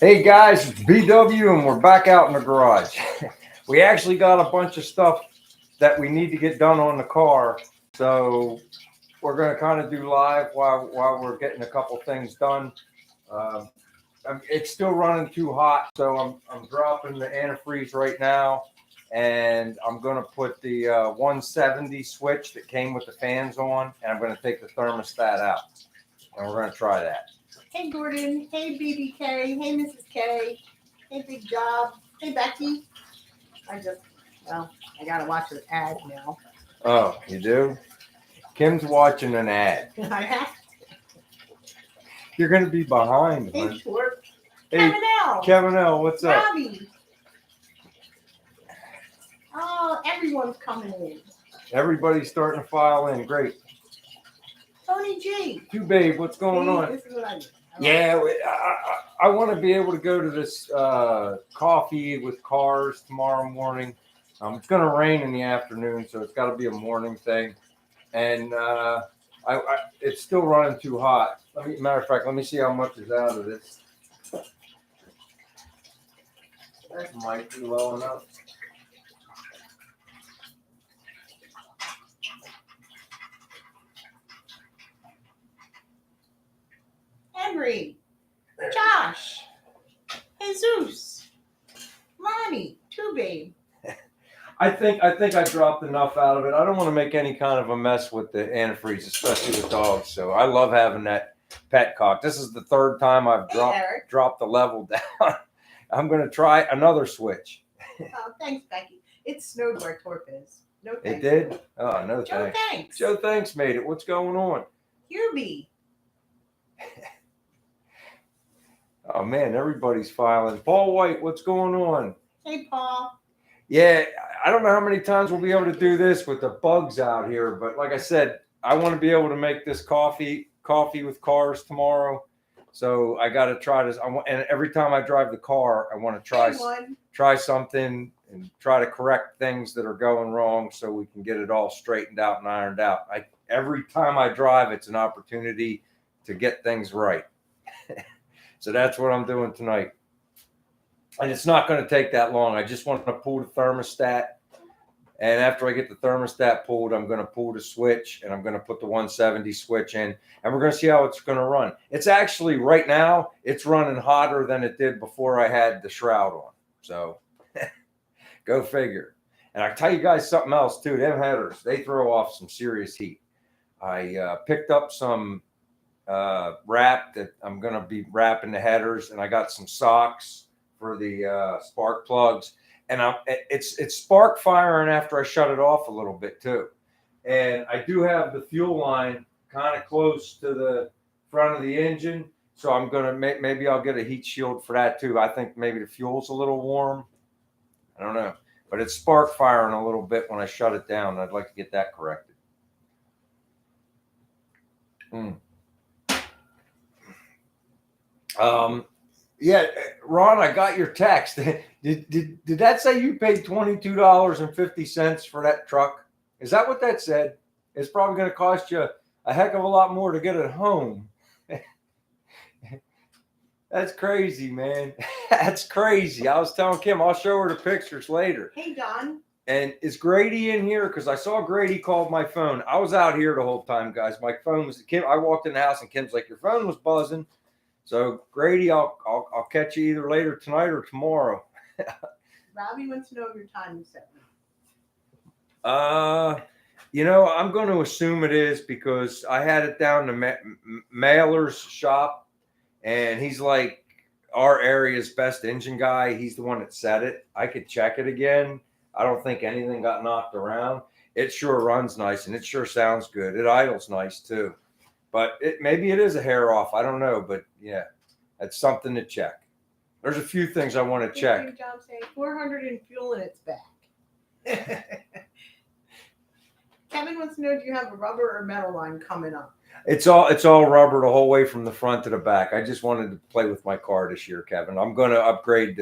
Hey guys, it's BW and we're back out in the garage. We actually got a bunch of stuff that we need to get done on the car. So we're going to kind of do live while we're getting a couple things done. Um, it's still running too hot, so I'm dropping the antifreeze right now. And I'm going to put the 170 switch that came with the fans on, and I'm going to take the thermostat out. And we're going to try that. Hey Gordon, hey BBK, hey Mrs. K, hey Big Job, hey Becky. I gotta watch an ad now. Oh, you do? Kim's watching an ad. I have You're going to be behind. to. Hey Short, Hey, Kevin L, Kevin L, what's up? Robbie. Oh, everyone's coming in. Everybody's starting to file in. Great. Tony G. You, babe, what's going See, on? This is what I do. Yeah, I want to be able to go to this coffee with cars tomorrow morning. It's going to rain in the afternoon, so it's got to be a morning thing. And it's still running too hot. Matter of fact, let me see how much is out of this. That might be low enough. Henry, Josh, Jesus, Lonnie, Two Babe. I think I dropped enough out of it. I don't want to make any kind of a mess with the antifreeze, especially with dogs. So I love having that petcock. This is the third time I've dropped the level down. I'm going to try another switch. Oh, thanks, Becky. It snowed where Torp is. No thanks. It did? Oh, no Joe, thanks. thanks. Joe, thanks made it. What's going on? Hubie. Oh, man, everybody's filing. Paul White, what's going on? Hey, Paul. Yeah, I don't know how many times we'll be able to do this with the bugs out here, but like I said, I want to be able to make this coffee with cars tomorrow. So I got to try this. And every time I drive the car, I want to try something and try to correct things that are going wrong so we can get it all straightened out and ironed out. Every time I drive, it's an opportunity to get things right. So that's what I'm doing tonight. And it's not going to take that long. I just want to pull the thermostat. And after I get the thermostat pulled, I'm going to pull the switch and I'm going to put the 170 switch in. And we're going to see how it's going to run. It's actually right now, it's running hotter than it did before I had the shroud on. So go figure. And I tell you guys something else too. Them headers, they throw off some serious heat. I picked up some wrap that I'm going to be wrapping the headers. And I got some socks for the spark plugs, and it's spark firing after I shut it off a little bit too. And I do have the fuel line kind of close to the front of the engine, so I'm gonna maybe I'll get a heat shield for that too. I think maybe the fuel's a little warm. I don't know, but it's spark firing a little bit when I shut it down. I'd like to get that corrected. Yeah, Ron, I got your text. Did that say you paid $22.50 for that truck? Is that what that said? It's probably going to cost you a heck of a lot more to get it home. That's crazy, man. That's crazy. I was telling Kim, I'll show her the pictures later. Hey, Don. And is Grady in here? Because I saw Grady called my phone. I was out here the whole time, guys. My phone was Kim. I walked in the house and Kim's like, your phone was buzzing. So Grady, I'll catch you either later tonight or tomorrow. Robbie wants to know your time set. I'm going to assume it is because I had it down to Mailer's shop, and he's like our area's best engine guy. He's the one that said it. I could check it again. I don't think anything got knocked around. It sure runs nice, and it sure sounds good. It idles nice too. But maybe it is a hair off. I don't know. But, yeah, that's something to check. There's a few things I want to check. Job saying 400 in fuel and it's back. Kevin wants to know, do you have a rubber or metal line coming up? It's all rubber the whole way from the front to the back. I just wanted to play with my car this year, Kevin. I'm going to upgrade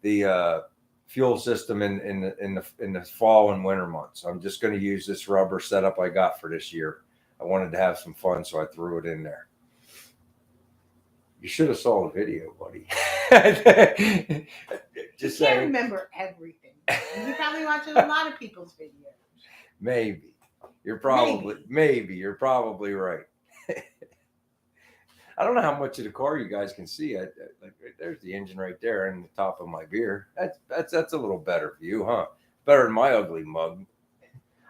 the fuel system in the fall and winter months. I'm just going to use this rubber setup I got for this year. I wanted to have some fun, so I threw it in there. You should have saw the video, buddy. Just You can't saying. remember everything. And you probably watches a lot of people's videos. Maybe. You're probably right. I don't know how much of the car you guys can see. Like there's the engine right there and the top of my beer. That's a little better view, huh? Better than my ugly mug.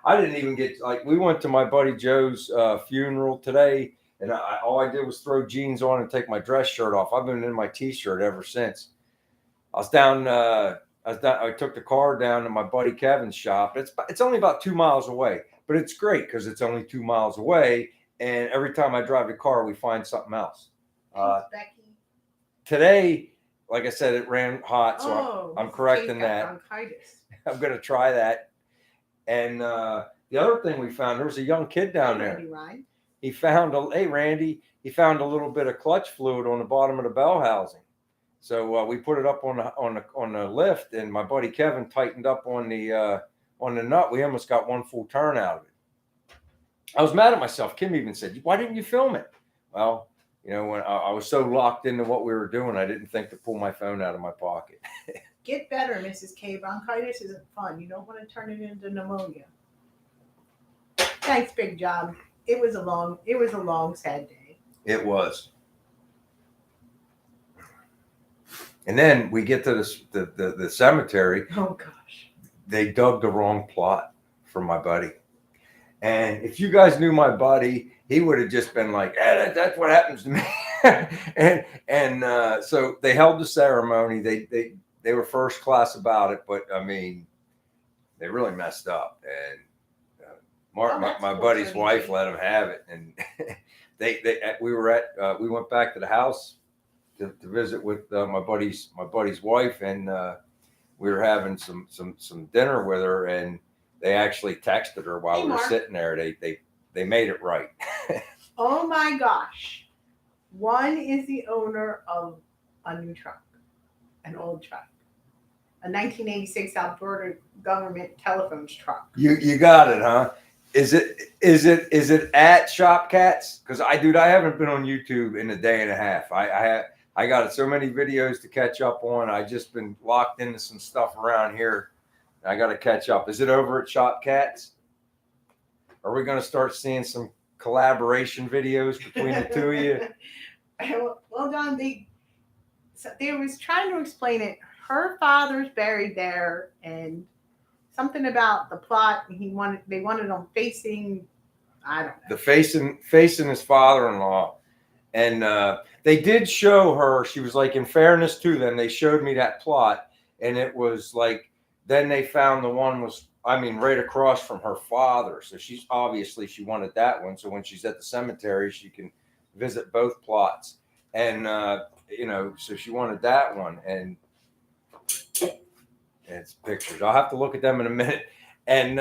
I didn't even get like we went to my buddy Joe's funeral today, and all I did was throw jeans on and take my dress shirt off. I've been in my t-shirt ever since. I was down. I took the car down to my buddy Kevin's shop. It's only about 2 miles away, but it's great because it's only 2 miles away. And every time I drive the car, we find something else. Thanks, Becky. Today, like I said, it ran hot, so I'm Mrs. correcting K's got that. bronchitis. I'm going to try that. And the other thing we found, there was a young kid down there. Randy Ryan. He found Randy. He found a little bit of clutch fluid on the bottom of the bell housing. So we put it up on the lift, and my buddy Kevin tightened up on the nut. We almost got one full turn out of it. I was mad at myself. Kim even said, "Why didn't you film it?" Well, when I was so locked into what we were doing, I didn't think to pull my phone out of my pocket. Get better, Mrs. K. Bronchitis isn't fun. You don't want to turn it into pneumonia. Thanks, Big Job. It was a long, sad day. It was. And then we get to the cemetery. Oh gosh. They dug the wrong plot for my buddy. And if you guys knew my buddy, he would have just been like, that's what happens to me. and so they held the ceremony. They were first class about it, but I mean, they really messed up. And my buddy's wife let him have it. And we went back to the house to visit with my buddy's wife, and we were having some dinner with her, and they actually texted her while we were sitting there. They made it right. Oh my gosh. One is the owner of a new truck, an old truck, a 1986 Alberta government telephones truck. You got it, huh? Is it at Shop Cats? Because I haven't been on YouTube in a day and a half. I got so many videos to catch up on. I just been locked into some stuff around here. I got to catch up. Is it over at Shop Cats? Are we going to start seeing some collaboration videos between the two of you? Well, John, they was trying to explain it. Her father's buried there, and something about the plot. They wanted them facing. I don't know. Facing his father-in-law, and they did show her. She was like, in fairness to them, they showed me that plot, and it was like. Then they found the one was, right across from her father. So she wanted that one. So when she's at the cemetery, she can visit both plots. And, so she wanted that one. And it's pictures. I'll have to look at them in a minute. And,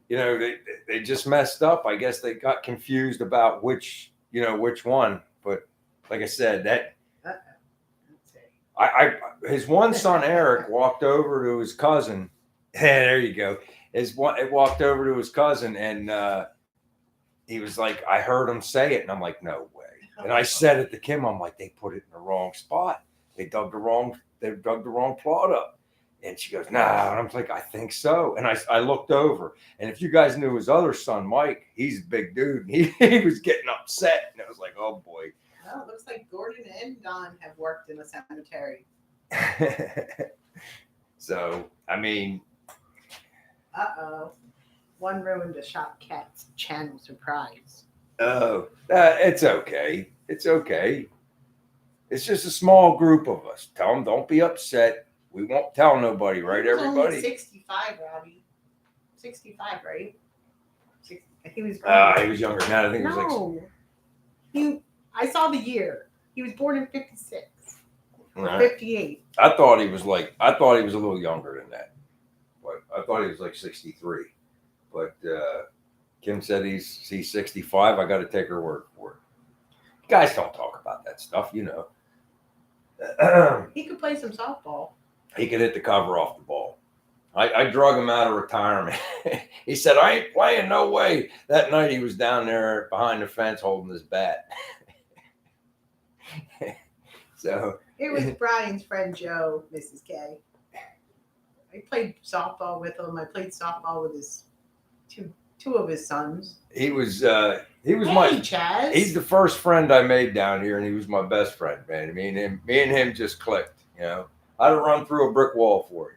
they just messed up. I guess they got confused about which one. But like I said, that. His one son Eric walked over to his cousin. There you go. It walked over to his cousin, and he was like, "I heard him say it," and I'm like, "No way." And I said it to Kim. I'm like, "They put it in the wrong spot. They dug the wrong plot up." And she goes, "Nah." And I'm like, "I think so." And I looked over, and if you guys knew his other son Mike, he's a big dude. And he was getting upset, and I was like, "Oh boy." Well, it looks like Gordon and Don have worked in a cemetery. So, one ruined the Shop Cats channel surprise. Oh, it's okay. It's okay. It's just a small group of us. Tell them, don't be upset. We won't tell nobody, right, everybody? Only 65, Robbie. 65, right? He was. He was younger than that. I think no. It was I saw the year. He was born in 56. Right. 58. I thought he was a little younger than that. But I thought he was like 63. But Kim said he's 65. I got to take her word for it. You guys don't talk about that stuff, He could play some softball. He could hit the cover off the ball. I drug him out of retirement. He said, "I ain't playing, no way." That night he was down there behind the fence holding his bat. So It was Brian's friend Joe, Mrs. K. I played softball with him. I played softball with his two of his sons. he was Hey, Chaz. he's the first friend I made down here, and he was my best friend, man. Me and him just clicked. You know, I'd have run through a brick wall for him,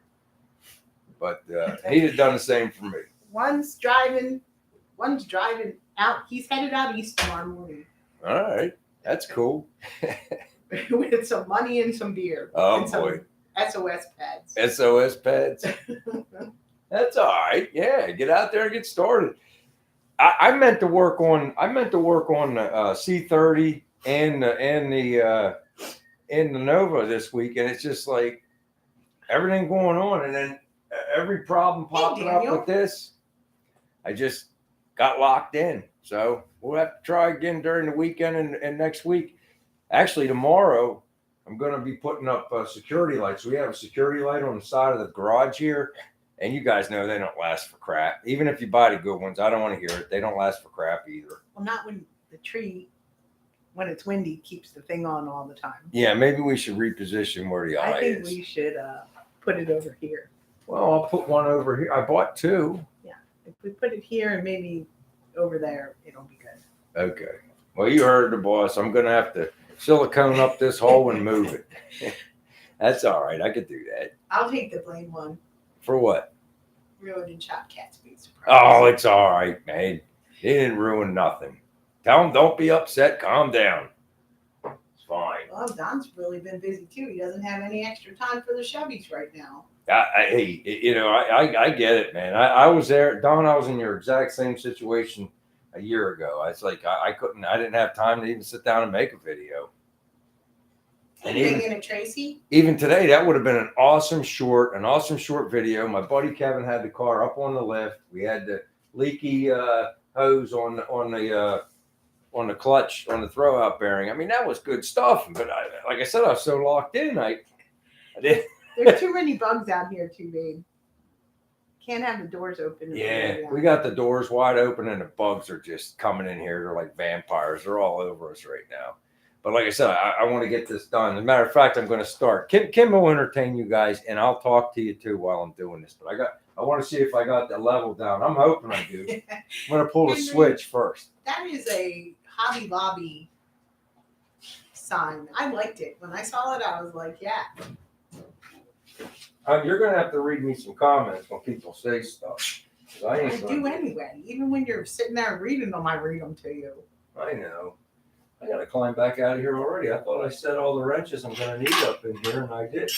but he'd have done the same for me. One's driving out. He's headed out east tomorrow morning All right, that's cool. with some money and some beer. Oh and some boy, SOS pads. SOS pads. That's all right. Yeah, get out there and get started. I meant to work on the C30 and the Nova this week, and it's just like everything going on, and then every problem popping up with this. I just got locked in, so we'll have to try again during the weekend and next week. Actually, tomorrow I'm going to be putting up security lights. We have a security light on the side of the garage here. And you guys know they don't last for crap. Even if you buy the good ones, I don't want to hear it. They don't last for crap either. Well, not when the tree, when it's windy, keeps the thing on all the time. Yeah, maybe we should reposition where the eye is. I think we should put it over here. Well, I'll put one over here. I bought two. Yeah, if we put it here and maybe over there, it'll be good. Okay. Well, you heard the boss. I'm going to have to silicone up this hole and move it. That's all right. I could do that. I'll take the blame one. For what? Ruined Chop Cat's big surprise. Oh, it's all right, man. They didn't ruin nothing. Tell them don't be upset. Calm down. It's fine. Well, Don's really been busy too. He doesn't have any extra time for the Chevys right now. Hey, you know, I get it, man. I was there, Don. I was in your exact same situation a year ago. It's like I didn't have time to even sit down and make a video. And even Tracy? Even today, that would have been an awesome short video. My buddy Kevin had the car up on the lift. We had the leaky hose on the clutch, on the throwout bearing. I mean, that was good stuff. But like I said, I was so locked in. I did. There's too many bugs out here, too, babe. Can't have the doors open. Yeah, we got the doors wide open, and the bugs are just coming in here. They're like vampires. They're all over us right now. But like I said, I want to get this done. As a matter of fact, I'm going to start. Kim will entertain you guys, and I'll talk to you too while I'm doing this. But I want to see if I got the level down. I'm hoping I do. I'm going to pull the switch first. That is a Hobby Lobby sign. I liked it. When I saw it, I was like, yeah. You're going to have to read me some comments when people say stuff. I do anyway. Even when you're sitting there reading them, I read them to you. I know. I got to climb back out of here already. I thought I set all the wrenches I'm going to need up in here, and I did.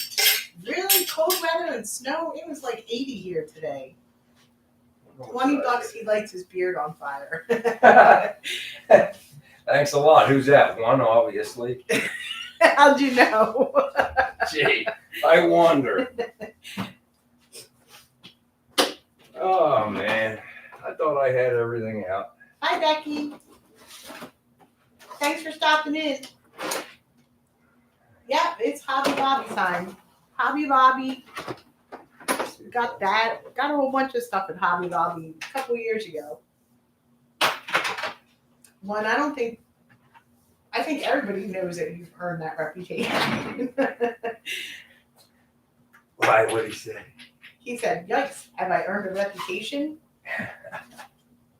Really? Cold weather and snow? It was like 80 here today. $20, he lights his beard on fire. Thanks a lot. Who's that? One, obviously. How'd you know? Gee, I wonder. Oh, man. I thought I had everything out. Hi, Becky. Thanks for stopping in. Yeah, it's Hobby Lobby time. Hobby Lobby. Got that. Got a whole bunch of stuff at Hobby Lobby a couple years ago. One, I think everybody knows that you've earned that reputation. Why? What'd he say? He said, yikes, have I earned a reputation?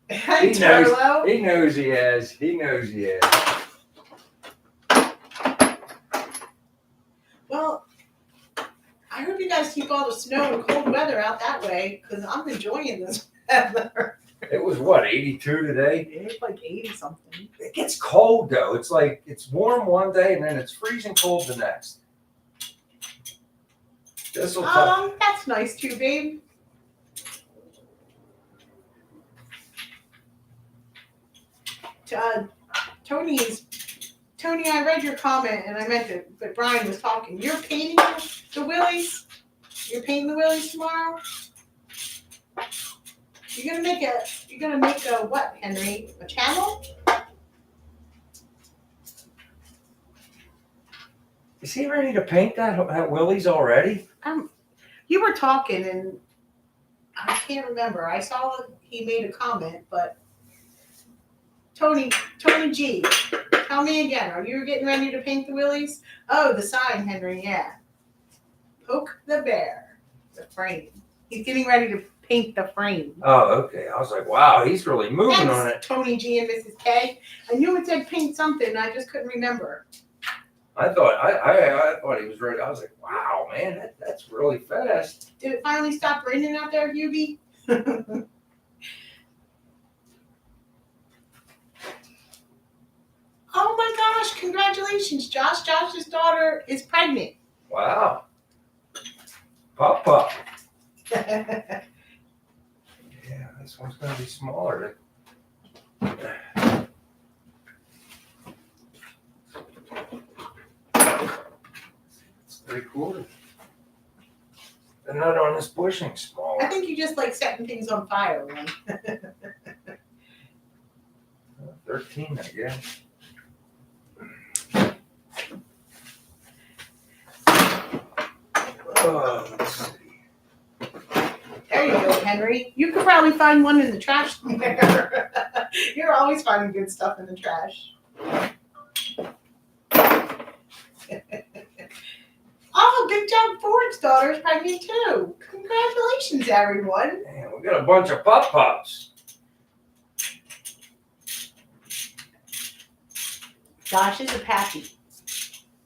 He knows he has. He knows he has. Well, I hope you guys keep all the snow and cold weather out that way, because I'm enjoying this weather. It was what, 82 today? It's like 80 something. It gets cold though. It's like it's warm one day and then it's freezing cold the next. That's nice too, babe. Tony, I read your comment and I meant it, but Brian was talking. You're painting the Willies? You're painting the Willies tomorrow? You're gonna make a what, Henry? A channel? Is he ready to paint that Willie's already? You were talking and I can't remember. I saw he made a comment, but Tony G, tell me again, are you getting ready to paint the wheelies? Oh, the sign, Henry, yeah. Poke the bear, the frame. He's getting ready to paint the frame. Oh, okay. I was like, wow, he's really moving on it. Tony G and Mrs. K. I knew it said paint something, I just couldn't remember. I thought he was ready. I was like, wow, man, that's really fast. Did it finally stop raining out there, Hubie? Oh my gosh, congratulations, Josh. Josh's daughter is pregnant. Wow. Pop. There Yeah, this one's going to be smaller. It's 3/4. The nut on this bushing's smaller. I think you just like setting things on fire, man. 13, I guess. Oh, let's see. There you go, Henry. You could probably find one in the trash there. You're always finding good stuff in the trash. Oh, Big John Ford's daughter is pregnant too. Congratulations, everyone. Man, we got a bunch of pop-pops. Josh is a pappy.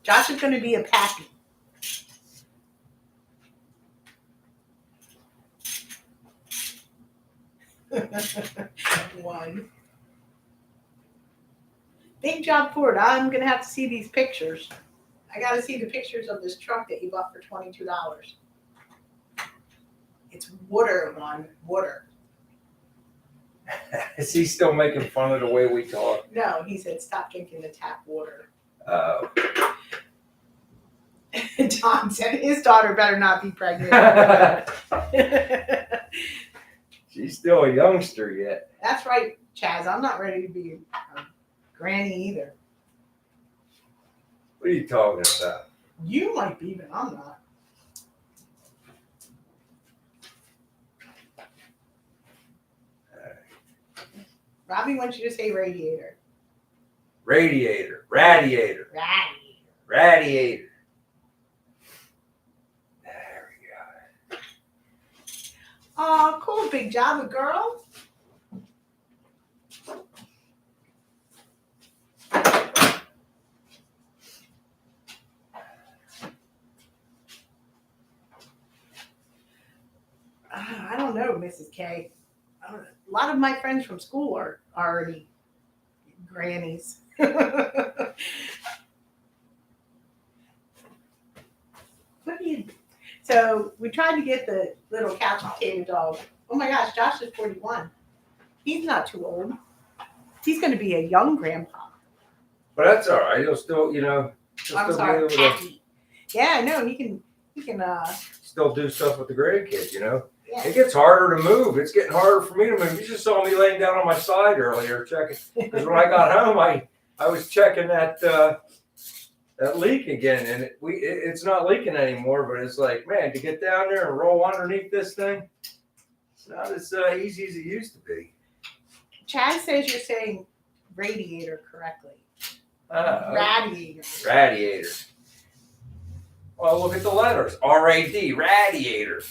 Josh is going to be a pappy. One. Big John Ford, I'm going to have to see these pictures. I got to see the pictures of this truck that you bought for $22. It's water, water. Is he still making fun of the way we talk? No, he said stop drinking the tap water. Oh. Don said his daughter better not be pregnant. She's still a youngster yet. That's right, Chaz. I'm not ready to be a granny either. What are you talking about? You might be, but I'm not. Robbie wants you to say radiator. Radiator. Radiator. There we go. Oh, cool. Big job, girl. I don't know, Mrs. K. A lot of my friends from school are already grannies. What do you? So we tried to get the little couch potato dog. Oh my gosh, Josh is 41. He's not too old. He's going to be a young grandpa. But that's all right. He'll still, I'm sorry, Pappy. Yeah, I know. He can. Still do stuff with the grandkids, Yeah. It gets harder to move. It's getting harder for me to move. You just saw me laying down on my side earlier checking. Because when I got home, I was checking that leak again, and it's not leaking anymore. But it's like, man, to get down there and roll underneath this thing, it's not as easy as it used to be. Chad says you're saying radiator correctly. Radiator. Radiator. Well, look at the letters. R-A-D, radiator.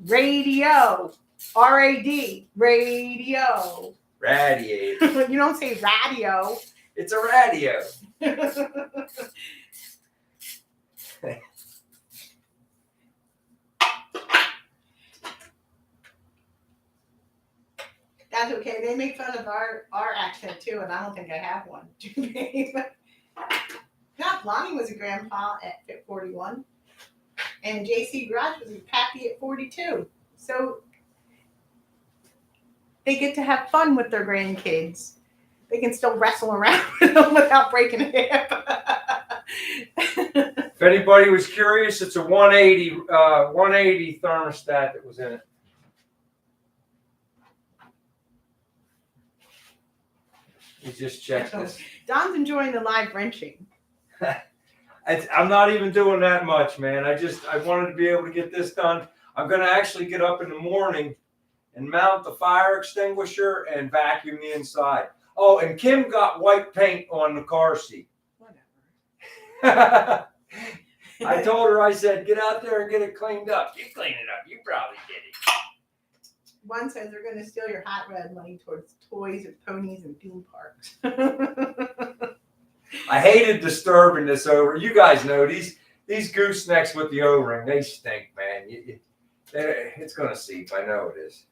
Radio. R-A-D. Radio. Radiator. You don't say radio. It's a radio. That's okay. They make fun of our accent too, and I don't think I have one. Yeah, Lonnie was a grandpa at 41, and JC Garage was a pappy at 42. So they get to have fun with their grandkids. They can still wrestle around with them without breaking a hip. If anybody was curious, it's a 180 thermostat that was in it. You just checked this. Don's enjoying the live wrenching. I'm not even doing that much, man. I wanted to be able to get this done. I'm going to actually get up in the morning and mount the fire extinguisher and vacuum the inside. Oh, and Kim got white paint on the car seat. Whatever. I told her, I said, get out there and get it cleaned up. You clean it up. You probably did it. One says they're going to steal your hot rod money towards toys and ponies and theme parks. I hated disturbing this over. You guys know these goosenecks with the O-ring, they stink, man. It's going to seep. I know it is.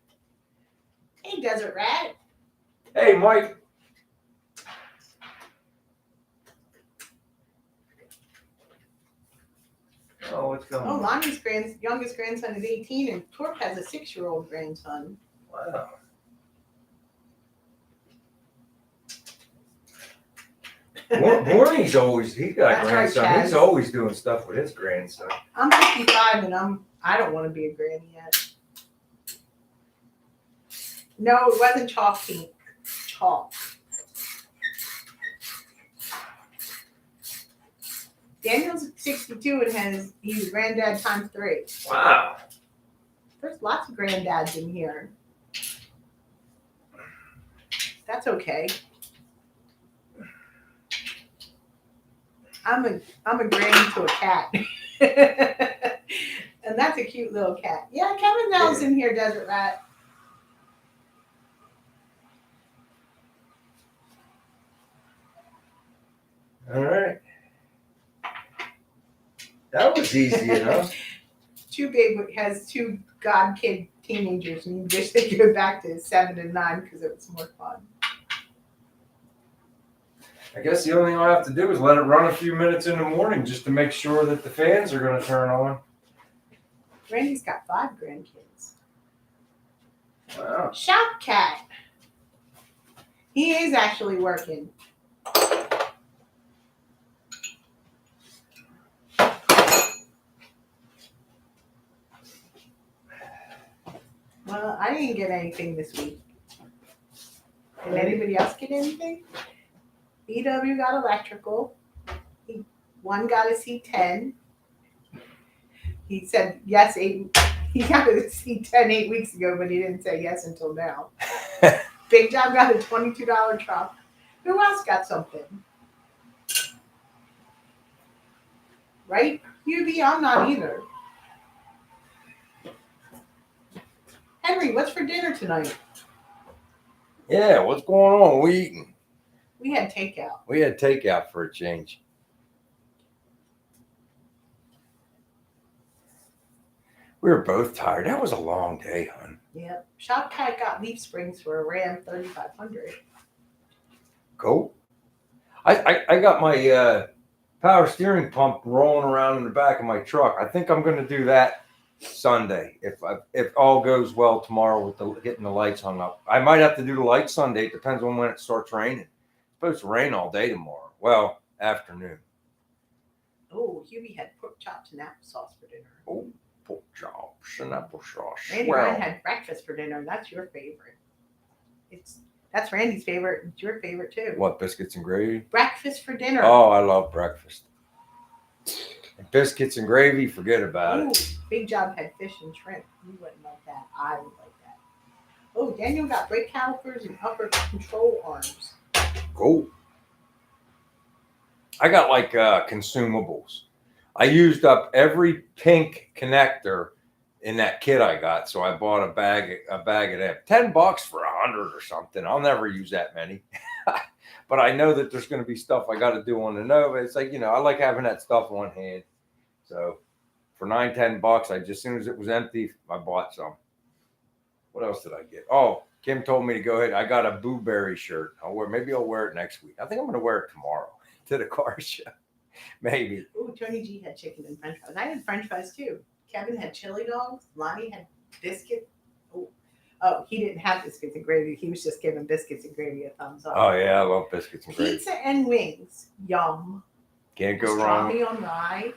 Hey, Desert Rat. Hey, Mike. Oh, what's going Oh, on? Lonnie's youngest grandson is 18, and Torp has a 6-year-old grandson. Wow. Warnie's always, he got That's a grandson. right, Chaz. He's always doing stuff with his grandson. I'm 55, and I don't want to be a granny yet. No, it wasn't chalk pink. Chalk. Daniel's 62 and he's granddad times 3. Wow. There's lots of granddads in here. That's okay. I'm a granny to a cat. And that's a cute little cat. Yeah, Kevin Nell's in here, Desert Rat. All right. That was easy enough. Has 2 god kid teenagers, and you wish they could go back to 7 and 9 because it was more fun. I guess the only thing I'll have to do is let it run a few minutes in the morning just to make sure that the fans are going to turn on. Randy's got 5 grandkids. Wow. Shop cat. He is actually working. Well, I didn't get anything this week. Did anybody else get anything? BW got electrical. One got a C10. He said yes, he got a C10 8 weeks ago, but he didn't say yes until now. Big Job got a $22 truck. Who else got something? Right? UB, I'm not either. Henry, what's for dinner tonight? Yeah, what's going on? We eating? We had takeout. We had takeout for a change. We were both tired. That was a long day, hon. Yep. Shop Cat got leaf springs for a Ram 3500. Cool. I got my power steering pump rolling around in the back of my truck. I think I'm going to do that Sunday if all goes well tomorrow with getting the lights hung up. I might have to do the lights Sunday. It depends on when it starts raining. It's supposed to rain all day tomorrow. Well, afternoon. Oh, Hubie had pork chops and applesauce for dinner. Oh, pork chops and applesauce. Randy Well, Ryan had breakfast for dinner. That's your favorite. That's Randy's favorite. It's your favorite too. what, biscuits and gravy? Breakfast for dinner. Oh, I love breakfast. And biscuits and gravy, forget about Ooh, it. Big Job had fish and shrimp. You wouldn't like that. I would like that. Oh, Daniel got brake calipers and upper control arms. Cool. I got like consumables. I used up every pink connector in that kit I got, so I bought a bag of them. $10 for 100 or something. I'll never use that many. But I know that there's going to be stuff I got to do on the Nova. It's like, I like having that stuff on hand. So for $9-10, as soon as it was empty, I bought some. What else did I get? Oh, Kim told me to go ahead. I got a Boo Berry shirt. Maybe I'll wear it next week. I think I'm going to wear it tomorrow to the car show. Maybe. Ooh, Tony G had chicken and french fries. I had french fries too. Kevin had chili dogs. Lonnie had biscuit. Oh, he didn't have biscuits and gravy. He was just giving biscuits and gravy a thumbs up. Oh, yeah. I love biscuits and gravy. Pizza and wings. Yum. Can't go wrong. Pastrami on rye.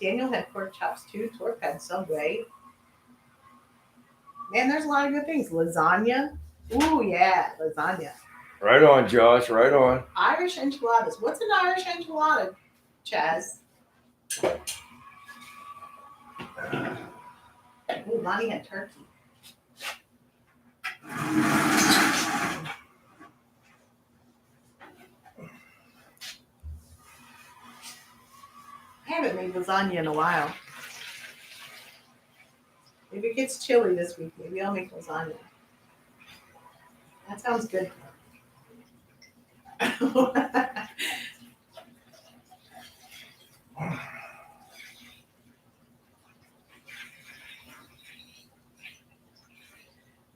Daniel had pork chops too. Torp had Subway. Man, there's a lot of good things. Lasagna. Ooh, yeah, lasagna. Right on, Josh. Right on. Irish enchiladas. What's an Irish enchilada, Chaz? Ooh, Lonnie had turkey. haven't made lasagna in a while. If it gets chilly this week, maybe I'll make lasagna. That sounds good.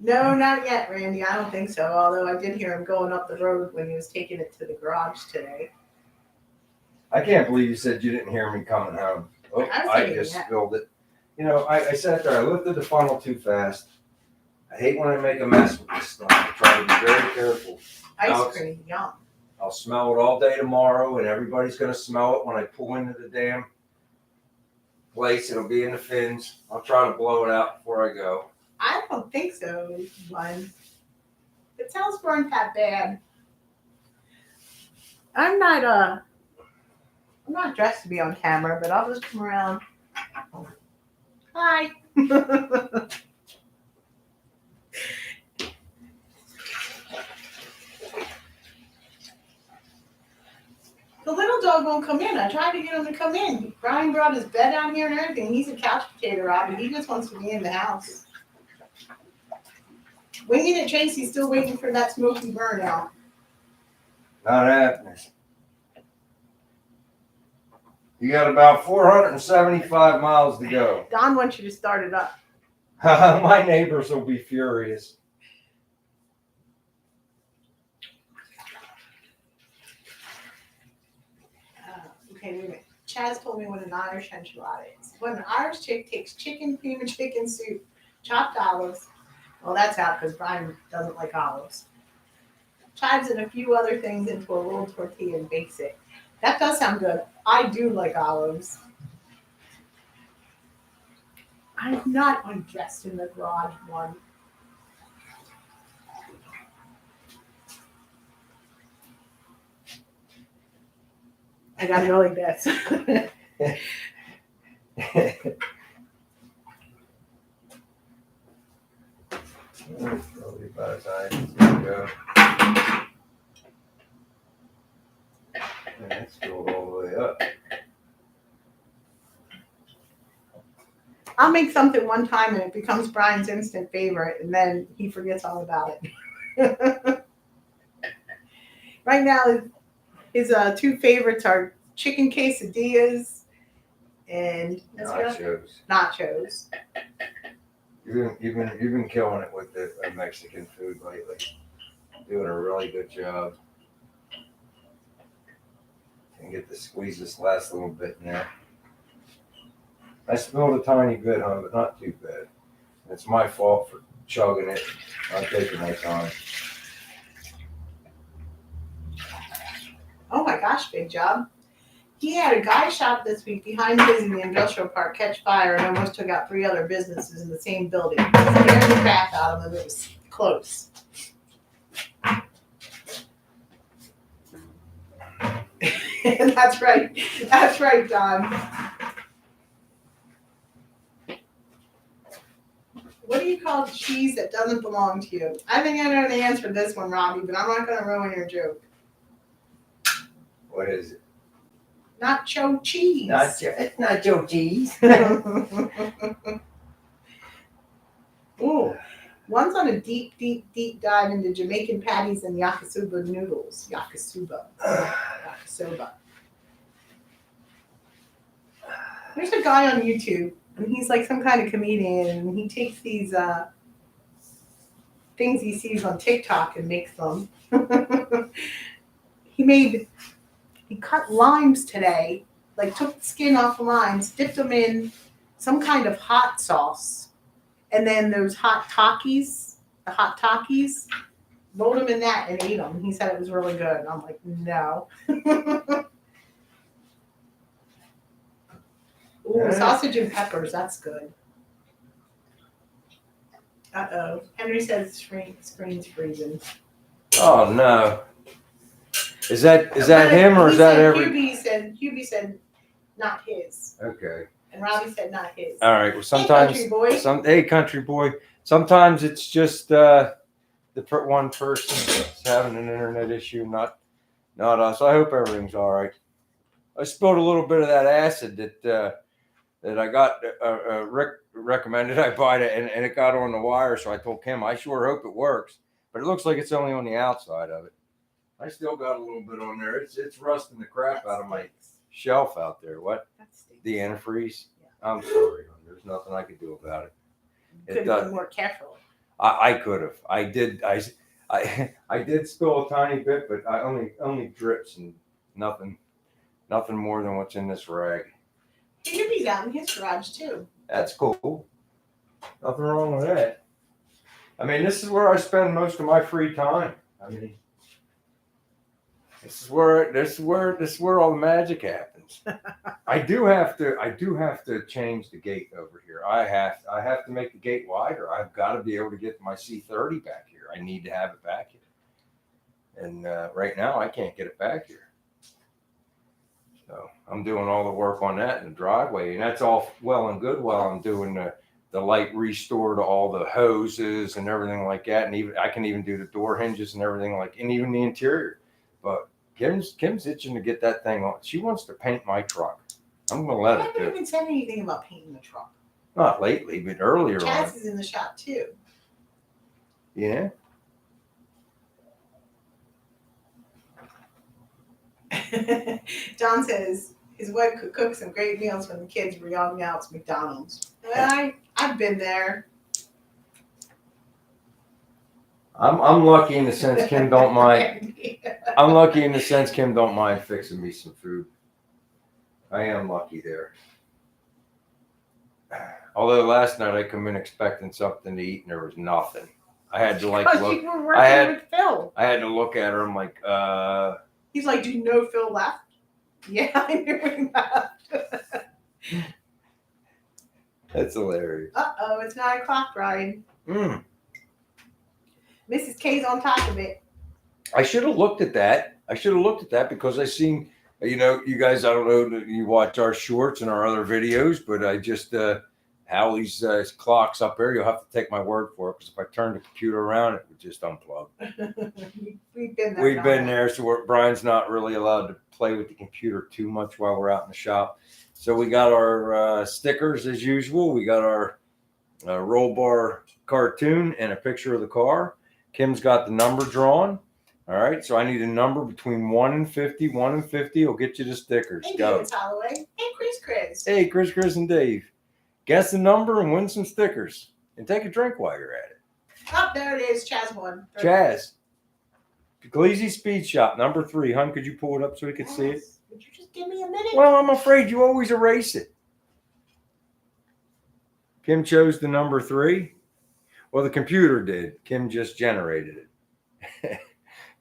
No, not yet, Randy. I don't think so. Although I did hear him going up the road when he was taking it to the garage today. I can't believe you said you didn't hear me coming home. Oh, I was I thinking just that. spilled it. You know, I sat there, I lifted the funnel too fast. I hate when I make a mess with this stuff. I try to be very careful. Ice cream, yum. I'll smell it all day tomorrow, and everybody's going to smell it when I pull into the damn place. It'll be in the fins. I'll try to blow it out before I go. I don't think so, Glenn. It sounds weren't that bad. I'm not dressed to be on camera, but I'll just come around. Hi. The little dog won't come in. I tried to get him to come in. Brian brought his bed out here and everything. He's a couch potato, Robbie. He just wants to be in the house. Winging it, Tracy's still waiting for that smoky burnout. Not happening. You got about 475 miles to go. Don wants you to start it up. My neighbors will be furious. Okay, wait a minute. Chaz told me what an Irish enchilada is. When an Irish chick takes chicken, cream of chicken soup, chopped olives. Well, that's out because Brian doesn't like olives. Chives and a few other things into a little tortilla and bakes it. That does sound good. I do like olives. I'm not undressed in the garage one. I gotta go like this. Probably about as high as it's gonna go. And it's filled all the way up. I'll make something one time and it becomes Brian's instant favorite, and then he forgets all about it. Right now, his two favorites are chicken quesadillas and nachos. You've been killing it with the Mexican food lately. Doing a really good job. And get to squeeze this last little bit in there. I spilled a tiny bit on it, but not too bad. It's my fault for chugging it. I'm taking my time. Oh my gosh, big job. He had a guy shop this week behind his in the industrial park catch fire and almost took out 3 other businesses in the same building. Scared the crap out of him. It was close. That's right. That's right, Don. What do you call cheese that doesn't belong to you? I think I know the answer to this one, Robbie, but I'm not going to ruin your joke. What is it? Nacho cheese. It's nacho cheese. Ooh. One's on a deep, deep, deep dive into Jamaican patties and yakisoba noodles. Yakisoba. There's a guy on YouTube, and he's like some kind of comedian, and he takes these things he sees on TikTok and makes them. He cut limes today, like took the skin off the limes, dipped them in some kind of hot sauce, and then those hot Takis, rolled them in that and ate them. He said it was really good. And I'm like, no. Ooh, sausage and peppers, that's good. Uh-oh. Henry says the screen's freezing. Oh no. Is that him or is that every? Hubie said not his. Okay. And Robbie said not his. All right. Well, sometimes country boy. Sometimes it's just the one person that's having an internet issue, not us. I hope everything's all right. I spilled a little bit of that acid that I got. Rick recommended I buy it, and it got on the wire. So I told Kim, I sure hope it works. But it looks like it's only on the outside of it. I still got a little bit on there. It's rusting the crap out of my shelf out there. What? The antifreeze. Yeah. I'm sorry. There's nothing I could do about it. Could have been more careful. I could have. I did. I did spill a tiny bit, but I only drips and nothing more than what's in this rag. Jimmy's out in his garage too. That's cool. Nothing wrong with that. I mean, this is where I spend most of my free time. I mean, this is where all the magic happens. I do have to change the gate over here. I have to make the gate wider. I've got to be able to get my C30 back here. I need to have it back here. And right now I can't get it back here. So I'm doing all the work on that in the driveway, and that's all well and good while I'm doing the light restore to all the hoses and everything like that. And even I can even do the door hinges and everything and even the interior. But Kim's itching to get that thing on. She wants to paint my truck. I'm gonna let I her do haven't it. even said anything about painting the truck. Not lately, but earlier on. Chaz is in the shop too. Yeah. John says his wife could cook some great meals when the kids were young. Now it's McDonald's. Well, I've been there. I'm lucky in the sense Kim don't mind. I'm lucky in the sense Kim don't mind fixing me some food. I am lucky there. Although last night I come in expecting something to eat and there was nothing. I had to look. You were working with Phil. I had to look at her. I'm like, He's like, do you know Phil left? Yeah, I knew he left. That's hilarious. Uh-oh, it's 9 o'clock, Brian. Mrs. K's on top of it. I should have looked at that. Because I seen, you guys, I don't know, you watch our shorts and our other videos, but I just, Hallie's clock's up there. You'll have to take my word for it, because if I turn the computer around, it would just unplug. We've been there. So Brian's not really allowed to play with the computer too much while we're out in the shop. So we got our stickers as usual. We got our roll bar cartoon and a picture of the car. Kim's got the number drawn. All right. So I need a number between 1 and 50. 1 and 50 will get you the stickers. Hey, Go. David Holloway. Hey, Chris. Hey, Chris, and Dave. Guess the number and win some stickers. And take a drink while you're at it. Oh, there it is. Chaz won. Chaz. Gleazy Speed Shop, number 3. Hun, could you pull it up so we could see it? Would you just give me a minute? Well, I'm afraid you always erase it. Kim chose the number 3. Well, the computer did. Kim just generated it.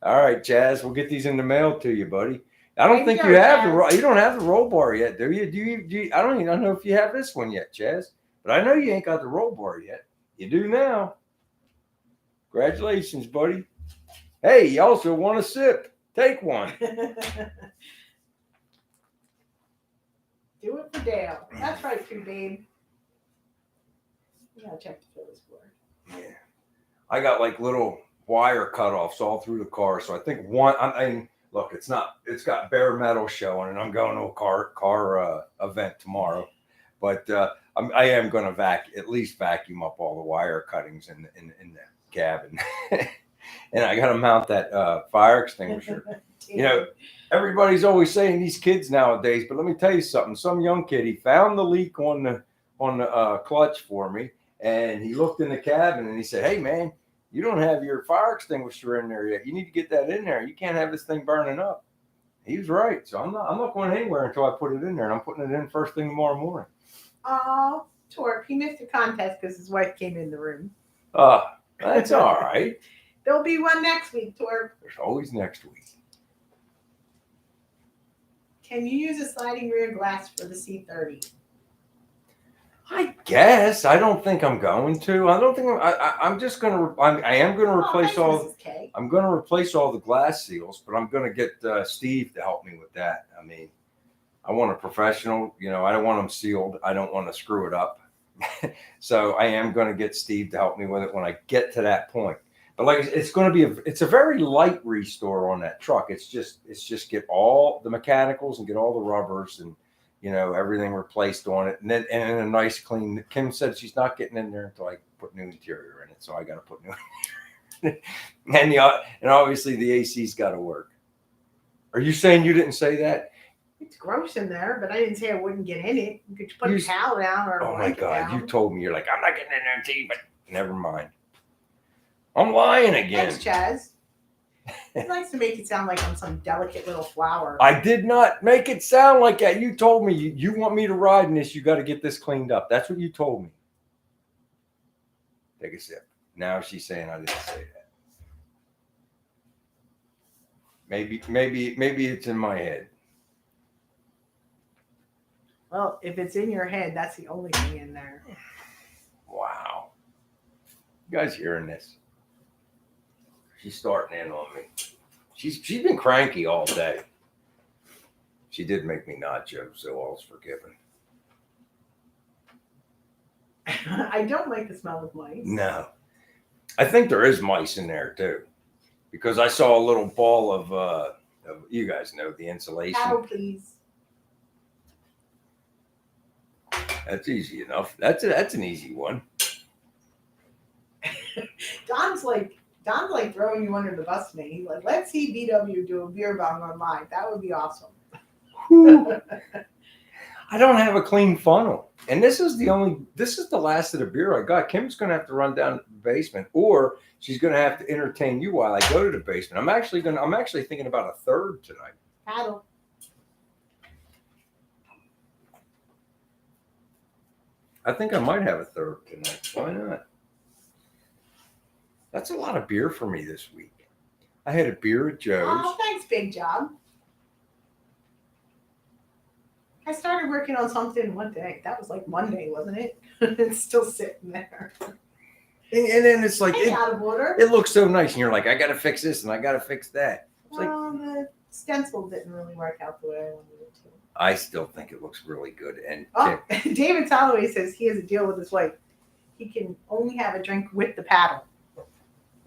All right, Chaz, we'll get these in the mail to you, buddy. I don't think you have you don't have the roll bar yet, do you? Do you? I don't even know if you have this one yet, Chaz. But I know you ain't got the roll bar yet. You do now. Congratulations, buddy. Hey, you also want a sip? Take one. Do it for Dale. That's right, too, babe. You gotta check the Phillies board. Yeah, I got like little wire cutoffs all through the car, so I think one. I mean, look, it's got bare metal showing, and I'm going to a car event tomorrow, but I am going to at least vacuum up all the wire cuttings in the cabin. And I got to mount that fire extinguisher. Everybody's always saying these kids nowadays, but let me tell you something. Some young kid, he found the leak on the clutch for me, and he looked in the cabin and he said, "Hey man, you don't have your fire extinguisher in there yet. You need to get that in there. You can't have this thing burning up." He was right. So I'm not going anywhere until I put it in there, and I'm putting it in first thing tomorrow morning. Oh, Torp, he missed the contest because his wife came in the room. That's all right. There'll be one next week, Torp. There's always next week. Can you use a sliding rear glass for the C30? I guess. I don't think I'm going to. I don't think I'm just going to. I am going to replace all. I'm going to replace all the glass seals, but I'm going to get Steve to help me with that. I mean, I want a professional. I don't want them sealed. I don't want to screw it up. So I am going to get Steve to help me with it when I get to that point. But like it's going to be it's a very light restore on that truck. It's just get all the mechanicals and get all the rubbers and everything replaced on it, and then and a nice clean. Kim said she's not getting in there until I put new interior in it, so I got to put new. and obviously the AC's got to work. Are you saying you didn't say that? It's gross in there, but I didn't say I wouldn't get in it. You could put a towel down or oh a my God, down. you told me. You're like, I'm not getting in there until you, but never mind. I'm lying again. Thanks, Chaz. It's nice to make it sound like I'm some delicate little flower. I did not make it sound like that. You told me you want me to ride in this. You got to get this cleaned up. That's what you told me. Take a sip. Now she's saying I didn't say that. Maybe it's in my head. Well, if it's in your head, that's the only thing in there. Wow. You guys hearing this? She's starting in on me. She's been cranky all day. She did make me nacho, so all's forgiven. I don't like the smell of mice. No. I think there is mice in there too. Because I saw a little ball of you guys know the insulation. Paddle, please. That's easy enough. That's an easy one. Don's like throwing you under the bus to me. He's like, let's see BW do a beer bong on live. That would be awesome. I don't have a clean funnel. And this is the last of the beer I got. Kim's gonna have to run down to the basement, or she's gonna have to entertain you while I go to the basement. I'm actually thinking about a third tonight. Paddle. I think I might have a third tonight. Why not? That's a lot of beer for me this week. I had a beer at Joe's. Oh, thanks, big job. I started working on something one day. That was like Monday, wasn't it? It's still sitting there. And then it's like out of order. It looks so nice, and you're like, I got to fix this and I got to fix that. It's well, the stencil didn't really work out the way I wanted it to. I still think it looks really good. And David Holloway says he has a deal with his wife. He can only have a drink with the paddle.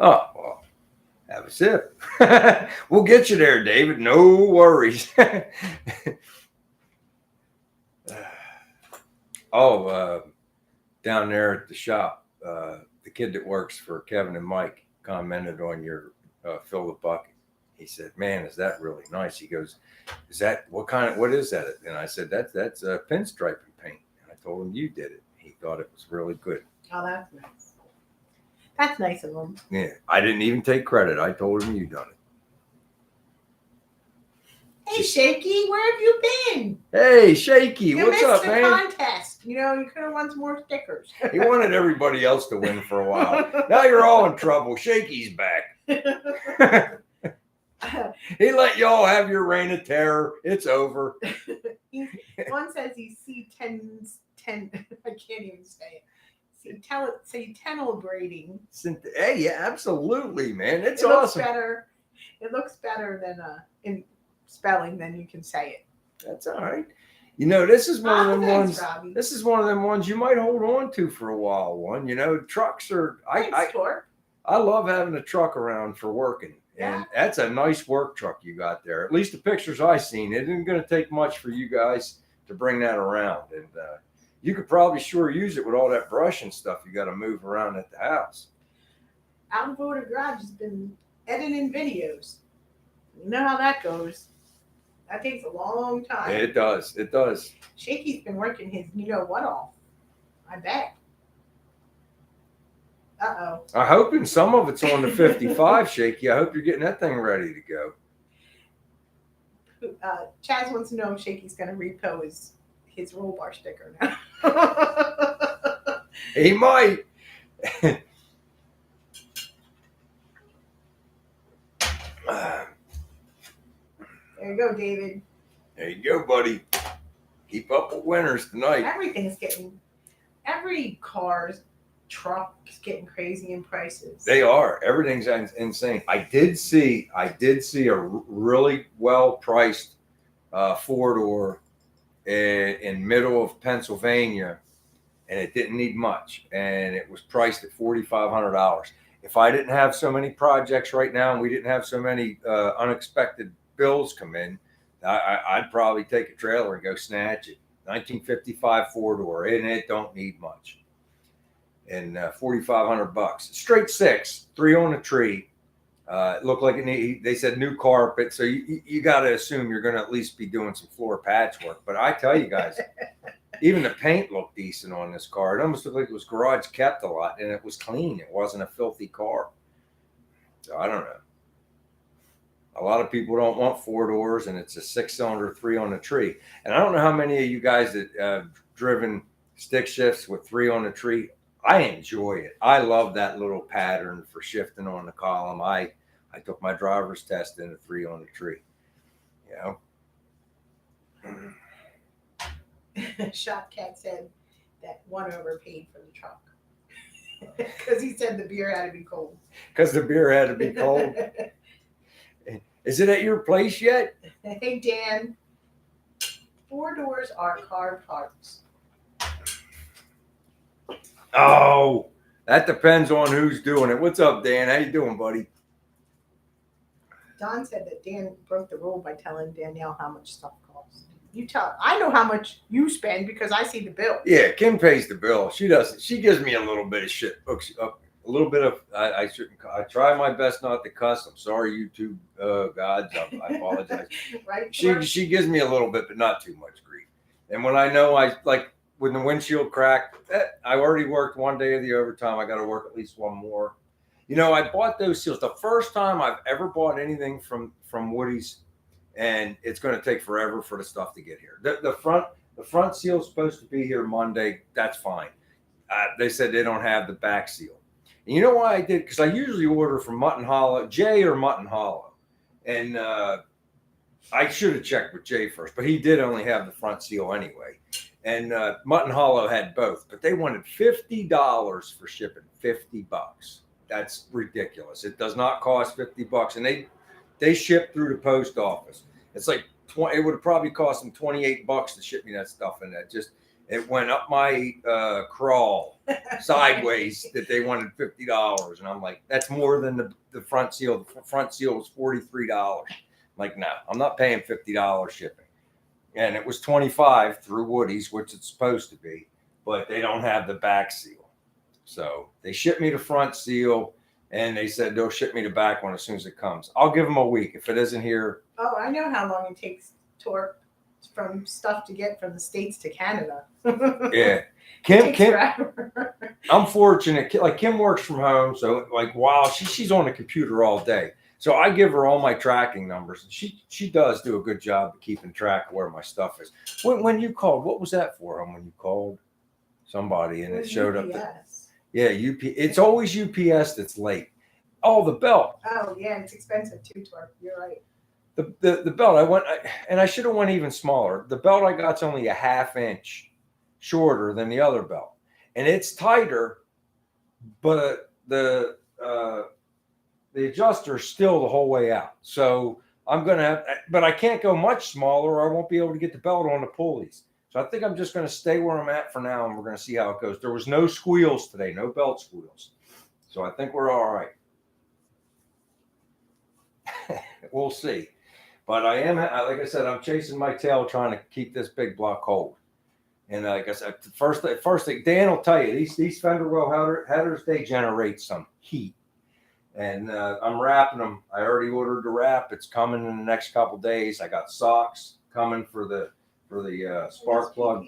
Oh, well, have a sip. We'll get you there, David. No worries. Down there at the shop, the kid that works for Kevin and Mike commented on your fill the bucket. He said, "Man, is that really nice?" He goes, "Is that what is that?" And I said, "That's pinstriping paint." And I told him you did it. He thought it was really good. Oh, that's nice. That's nice of him. Yeah, I didn't even take credit. I told him you done it. Hey, Shaky, where have you been? Hey, Shaky, what's up, man? You missed the contest. You could have won some more stickers. He wanted everybody else to win for a while. Now you're all in trouble. Shaky's back. He let y'all have your reign of terror. It's over. One says he's C10. I can't even say it. Celebrating. Hey, yeah, absolutely, man. It's it awesome. It looks better than in spelling than you can say it. That's all right. This is one of them thanks, ones. Robbie. This is one of them ones you might hold on to for a while. Trucks are. I love having a truck around for working. And that's a nice work truck you got there. At least the pictures I seen. It isn't going to take much for you guys to bring that around. And you could probably sure use it with all that brush and stuff you got to move around at the house. Out of Order Garage has been editing videos. You know how that goes. That takes a long time. It does. It does. Shaky's been working his you-know-what off. I bet. Uh-oh. I'm hoping some of it's on the 55, Shaky. I hope you're getting that thing ready to go. Chaz wants to know if Shaky's going to repo his roll bar sticker now. He might. There you go, David. There you go, buddy. Keep up with winners tonight. Every truck is getting crazy in prices. They are. Everything's insane. I did see a really well priced 4-door in middle of Pennsylvania, and it didn't need much, and it was priced at $4,500. if I didn't have so many projects right now and we didn't have so many unexpected bills come in, I'd probably take a trailer and go snatch it. 1955 four-door, and it don't need much. And $4,500, straight six, three on a tree. It looked like they said new carpet, so you got to assume you're going to at least be doing some floor patchwork. But I tell you guys, even the paint looked decent on this car. It almost looked like it was garage kept a lot, and it was clean. It wasn't a filthy car. So I don't know. A lot of people don't want four doors, and it's a six-cylinder, three on a tree. And I don't know how many of you guys that have driven stick shifts with three on a tree. I enjoy it. I love that little pattern for shifting on the column. I took my driver's test in a three on the tree. You know. Shop Cat said that one overpaid for the truck because he said the beer had to be cold. Because the beer had to be cold. Is it at your place yet? Hey Dan, four doors are car parts. Oh, that depends on who's doing it. What's up, Dan? How you doing, buddy? Don said that Dan broke the rule by telling Danielle how much stuff costs. I know how much you spend because I see the bill. Yeah, Kim pays the bill. She doesn't. She gives me a little bit of shit. A little bit of. I shouldn't. I try my best not to cuss. I'm sorry, YouTube gods. I apologize. Right. She gives me a little bit, but not too much grief. And when I know when the windshield cracked, I already worked one day of the overtime. I got to work at least one more. You know, I bought those seals the first time I've ever bought anything from Woody's, and it's going to take forever for the stuff to get here. The front seal is supposed to be here Monday. That's fine. They said they don't have the back seal. And you know why I did? Because I usually order from Mutton Hollow, Jay or Mutton Hollow, and I should have checked with Jay first, but he did only have the front seal anyway. And Mutton Hollow had both, but they wanted $50 for shipping. $50. That's ridiculous. It does not cost $50, and they ship through the post office. It's like it would have probably cost them $28 to ship me that stuff, and it went up my crawl sideways that they wanted $50, and I'm like, that's more than the front seal. The front seal was $43. I'm like, no, I'm not paying $50 shipping. And it was $25 through Woody's, which it's supposed to be, but they don't have the back seal. So they shipped me the front seal, and they said they'll ship me the back one as soon as it comes. I'll give them a week. If it isn't here. Oh, I know how long it takes from stuff to get from the States to Canada. Yeah. Kim, I'm fortunate. Like Kim works from home. So wow, she's on the computer all day. So I give her all my tracking numbers, and she does do a good job of keeping track of where my stuff is. When you called, what was that for? When you called somebody and it showed UPS. up. Yeah, it's always UPS that's late. Oh, the belt. Oh yeah, it's expensive too, Torque. You're right. The belt and I should have went even smaller. The belt I got's only a ½ inch shorter than the other belt, and it's tighter, but the adjuster's still the whole way out. So I'm gonna have, but I can't go much smaller, or I won't be able to get the belt on the pulleys. So I think I'm just going to stay where I'm at for now, and we're going to see how it goes. There was no squeals today, no belt squeals. So I think we're all right. We'll see. But I am, like I said, I'm chasing my tail trying to keep this big block cold. And like I said, first thing, Dan will tell you, these fender well headers, they generate some heat. And I'm wrapping them. I already ordered the wrap. It's coming in the next couple days. I got socks coming for the spark plug.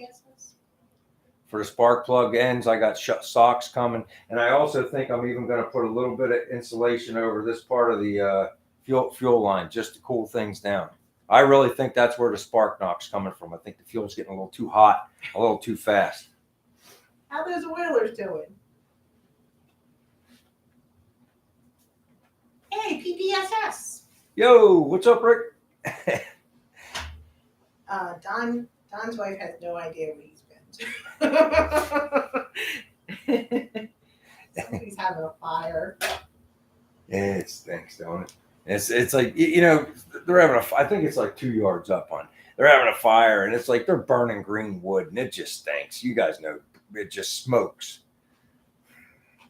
For the spark plug ends, I got socks coming, and I also think I'm even going to put a little bit of insulation over this part of the fuel line just to cool things down. I really think that's where the spark knock's coming from. I think the fuel's getting a little too hot, a little too fast. How those Oilers doing? Hey, PPSS. Yo, what's up, Rick? Don's wife has no idea what he's been. Somebody's having a fire. Yeah, it stinks, don't it? It's like, they're having I think it's like 2 yards up on. They're having a fire, and it's like they're burning green wood, and it just stinks. You guys know, it just smokes.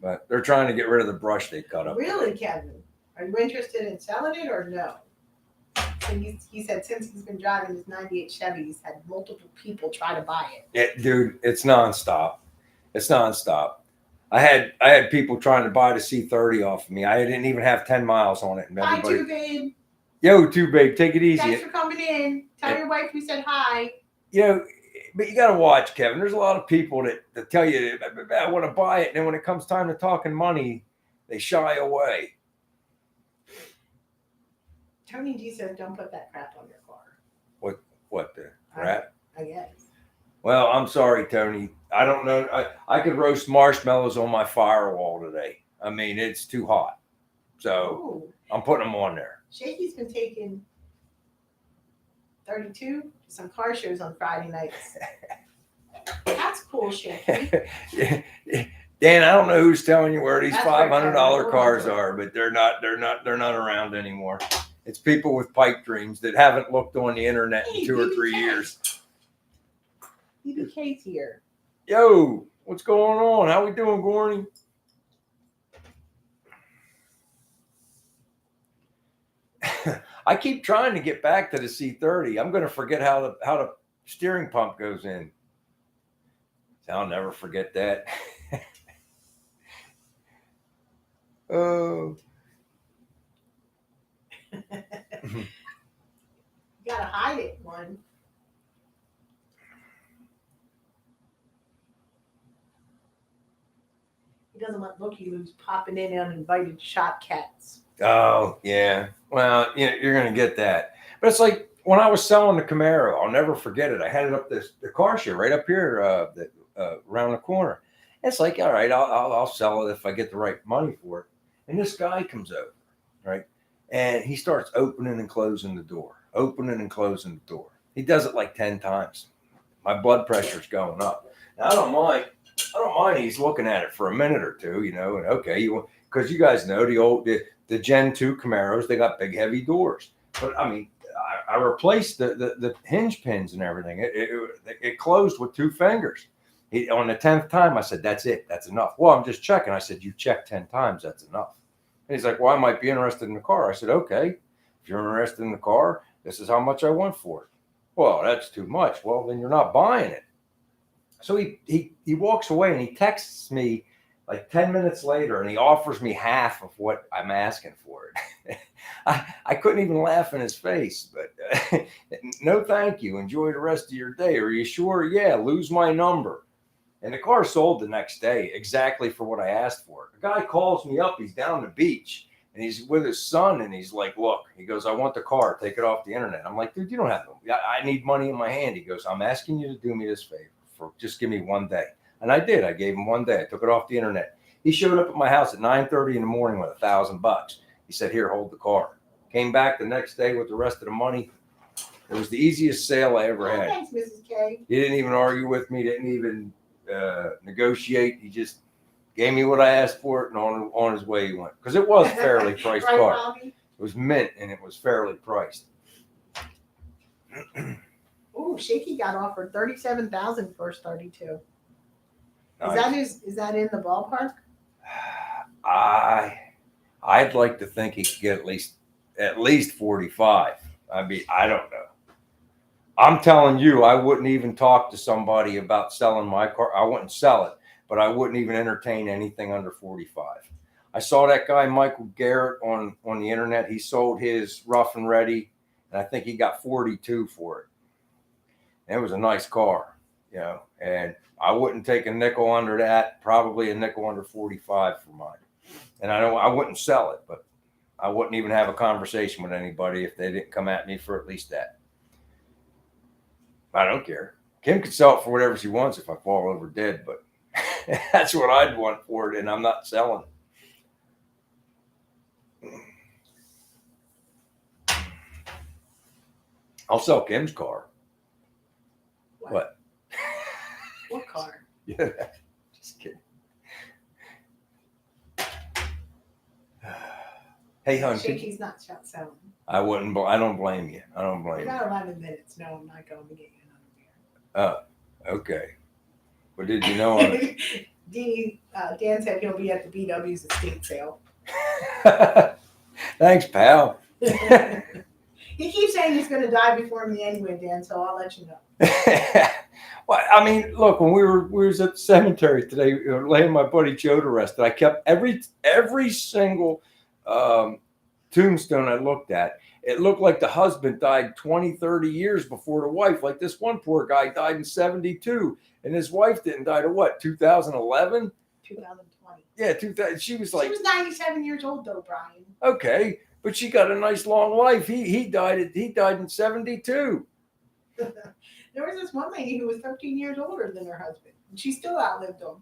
but they're trying to get rid of the brush they cut up. Really, Kevin? Are you interested in selling it or no? And he said since he's been driving his 98 Chevy, he's had multiple people try to buy it. Dude, it's nonstop. It's nonstop. I had people trying to buy the C30 off of me. I didn't even have 10 miles on it. And Hi, everybody, too, babe. yo, too, babe, take it easy. Thanks for coming in. Tell your wife we said hi. You know, but you got to watch, Kevin. There's a lot of people that tell you, I want to buy it. And then when it comes time to talking money, they shy away. Tony D says don't put that crap on your car. What the crap? I guess. Well, I'm sorry, Tony. I don't know. I could roast marshmallows on my firewall today. I mean, it's too hot. So Ooh. I'm putting them on there. Shaky's been taking 32 to some car shows on Friday nights. That's cool, Shaky. Dan, I don't know who's telling you where these That's right, $500 cars Kevin. are, but they're not around anymore. It's people with pipe dreams that haven't looked on the internet in 2 or 3 years. BBK's here. Yo, what's going on? How we doing, Gorney? I keep trying to get back to the C30. I'm going to forget how the steering pump goes in. I'll never forget that. Oh. You gotta hide it, one. He doesn't want looky loos popping in uninvited shop cats. Oh, yeah. Well, you're going to get that. But it's like when I was selling the Camaro, I'll never forget it. I had it up the car show right up here around the corner. It's like, all right, I'll sell it if I get the right money for it. And this guy comes over, right? And he starts opening and closing the door, opening and closing the door. He does it like 10 times. My blood pressure's going up. Now, I don't mind he's looking at it for a minute or two, and okay, because you guys know the Gen 2 Camaros, they got big, heavy doors. But I mean, I replaced the hinge pins and everything. It closed with 2 fingers. On the 10th time, I said, that's it. That's enough. Well, I'm just checking. I said, you checked 10 times. That's enough. And he's like, well, I might be interested in the car. I said, okay, if you're interested in the car, this is how much I want for it. Well, that's too much. Well, then you're not buying it. So he walks away and he texts me like 10 minutes later and he offers me half of what I'm asking for it. I couldn't even laugh in his face, but no, thank you. Enjoy the rest of your day. Are you sure? Yeah, lose my number. And the car sold the next day exactly for what I asked for. The guy calls me up. He's down the beach and he's with his son. And he's like, look, he goes, I want the car. Take it off the internet. I'm like, dude, you don't have to. I need money in my hand. He goes, I'm asking you to do me this favor. Just give me one day. And I did. I gave him one day. I took it off the internet. He showed up at my house at 9:30 in the morning with $1,000. He said, here, hold the car. Came back the next day with the rest of the money. It was the easiest sale I ever had. Thanks, Mrs. K. He didn't even argue with me. Didn't even negotiate. He just gave me what I asked for it, and on his way he went. Because it was a fairly priced Right, car. Bobby? It was mint, and it was fairly priced. Ooh, Shaky got offered $37,000 for his 32. Nice. Is that in the ballpark? I'd like to think he could get at least 45. I mean, I don't know. I'm telling you, I wouldn't even talk to somebody about selling my car. I wouldn't sell it, but I wouldn't even entertain anything under 45. I saw that guy, Michael Garrett, on the internet. He sold his rough and ready, and I think he got 42 for it. And it was a nice car, and I wouldn't take a nickel under that, probably a nickel under 45 for mine. And I wouldn't sell it, but I wouldn't even have a conversation with anybody if they didn't come at me for at least that. I don't care. Kim can sell it for whatever she wants if I fall over dead, but that's what I'd want for it, and I'm not selling it. I'll sell Kim's car. What? What car? Yeah, just kidding. Hey, hon. Shaky's not selling. I don't blame you. I don't blame We you. got 11 minutes. No, I'm not going to get you another beer. Oh, okay. But did you know? Dan said he'll be at the BW's estate sale. Thanks, pal. He keeps saying he's going to die before me anyway, Dan, so I'll let you know. Well, I mean, look, when we was at the cemetery today, laying my buddy Joe to rest, I kept every single tombstone I looked at. It looked like the husband died 20, 30 years before the wife. Like this one poor guy died in 72, and his wife didn't die to what, 2011? 2020. Yeah, 2000. She was 97 years old though, Brian. Okay, but she got a nice long life. He died in 72. There was this one lady who was 13 years older than her husband, and she still outlived him.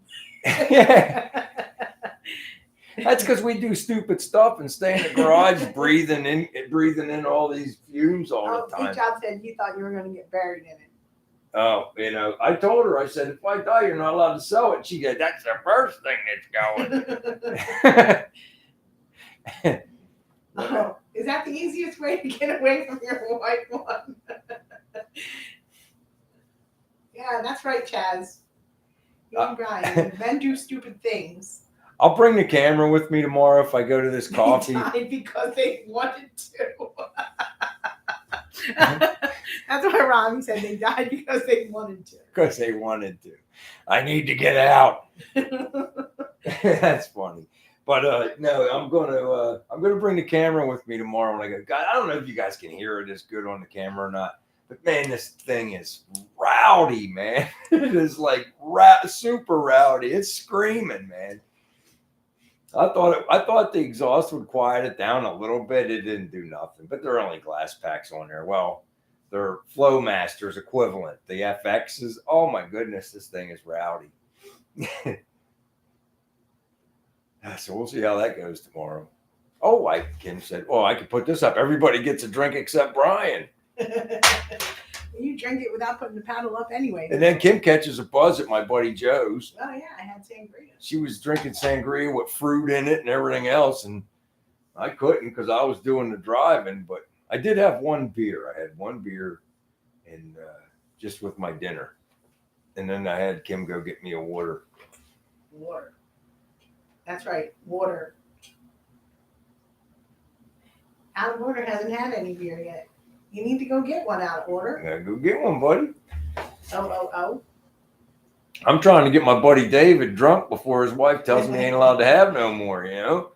Yeah. That's because we do stupid stuff and stay in the garage breathing in all these fumes all the time. Good job said you thought you were going to get buried in it. Oh, I told her, I said, if I die, you're not allowed to sell it. She goes, that's the first thing that's going. Oh, is that the easiest way to get away from your white one? Yeah, that's right, Chaz. You and Brian, men do stupid things. I'll bring the camera with me tomorrow if I go to this coffee. They died because they wanted to. That's what Rami said. They died because they wanted to. Because they wanted to. I need to get out. That's funny. But no, I'm gonna bring the camera with me tomorrow when I go. God, I don't know if you guys can hear it as good on the camera or not. But man, this thing is rowdy, man. It is like super rowdy. It's screaming, man. I thought the exhaust would quiet it down a little bit. It didn't do nothing. But there are only glass packs on there. Well, they're Flowmasters equivalent. The FX is, oh my goodness, this thing is rowdy. So we'll see how that goes tomorrow. Oh, Kim said, oh, I could put this up. Everybody gets a drink except Brian. You drink it without putting the paddle up anyway. And then Kim catches a buzz at my buddy Joe's. Oh, yeah, I had sangria. She was drinking sangria with fruit in it and everything else. And I couldn't because I was doing the driving. But I did have one beer. I had one beer and just with my dinner. And then I had Kim go get me a water. Water. That's right, water. Out of Order hasn't had any beer yet. You need to go get one out of Order. I gotta go get one, buddy. Oh. I'm trying to get my buddy David drunk before his wife tells me he ain't allowed to have no more, you know?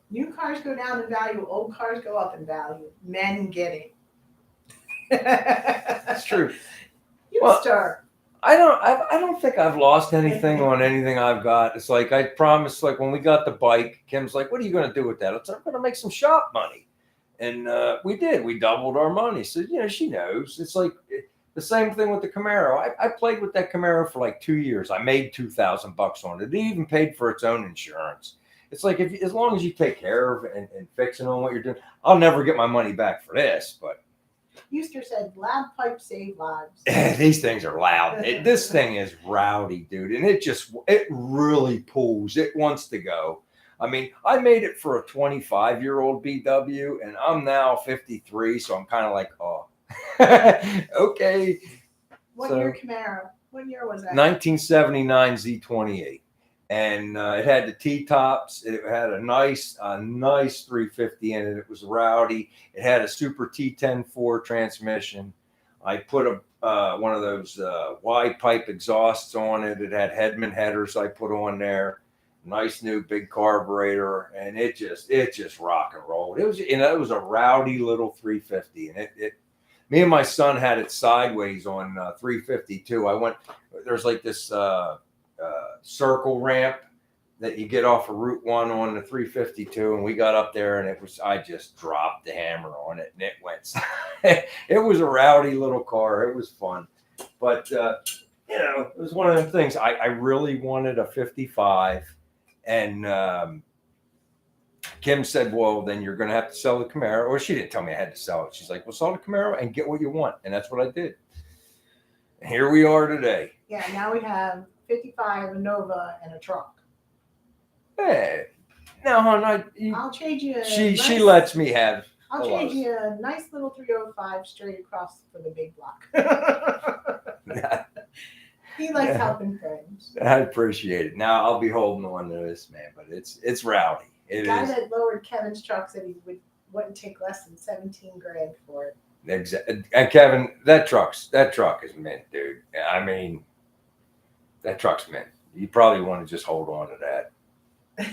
New cars go down in value, old cars go up in value. Men get it. That's true. You stir. I don't think I've lost anything on anything I've got. It's like I promised, like when we got the bike, Kim's like, what are you going to do with that? I said, I'm going to make some shop money. And we did. We doubled our money. So, she knows. It's like the same thing with the Camaro. I played with that Camaro for like 2 years. I made $2,000 on it. It even paid for its own insurance. It's like as long as you take care of and fixing on what you're doing, I'll never get my money back for this, but Euster said, loud pipes save lives. These things are loud. This thing is rowdy, dude. And it really pulls. It wants to go. I mean, I made it for a 25-year-old BW, and I'm now 53, so I'm kind of like, oh, okay. What year Camaro? What year was that? 1979 Z28. And it had the T-tops. It had a nice 350 in it. It was rowdy. It had a Super T10-4 transmission. I put one of those wide pipe exhausts on it. It had Hedman headers I put on there. Nice new big carburetor, and it just rock and rolled. It was it was a rowdy little 350, and me and my son had it sideways on 352. There's like this circle ramp that you get off of Route 1 on the 352, and we got up there, and I just dropped the hammer on it, and it went. It was a rowdy little car. It was fun, but it was one of them things. I really wanted a 55, and Kim said, well, then you're going to have to sell the Camaro. Or she didn't tell me I had to sell it. She's like, well, sell the Camaro and get what you want, and that's what I did. And here we are today. Yeah, now we have 55, a Nova, and a truck. Hey, no, hon, I'll trade you. She lets me have. I'll trade you a nice little 305 straight across for the big block. He likes helping friends. I appreciate it. Now I'll be holding on to this, man, but it's rowdy. The guy that lowered Kevin's truck said he wouldn't take less than 17 grand for it. Exactly. And Kevin, that truck is mint, dude. I mean, that truck's mint. You probably want to just hold on to that.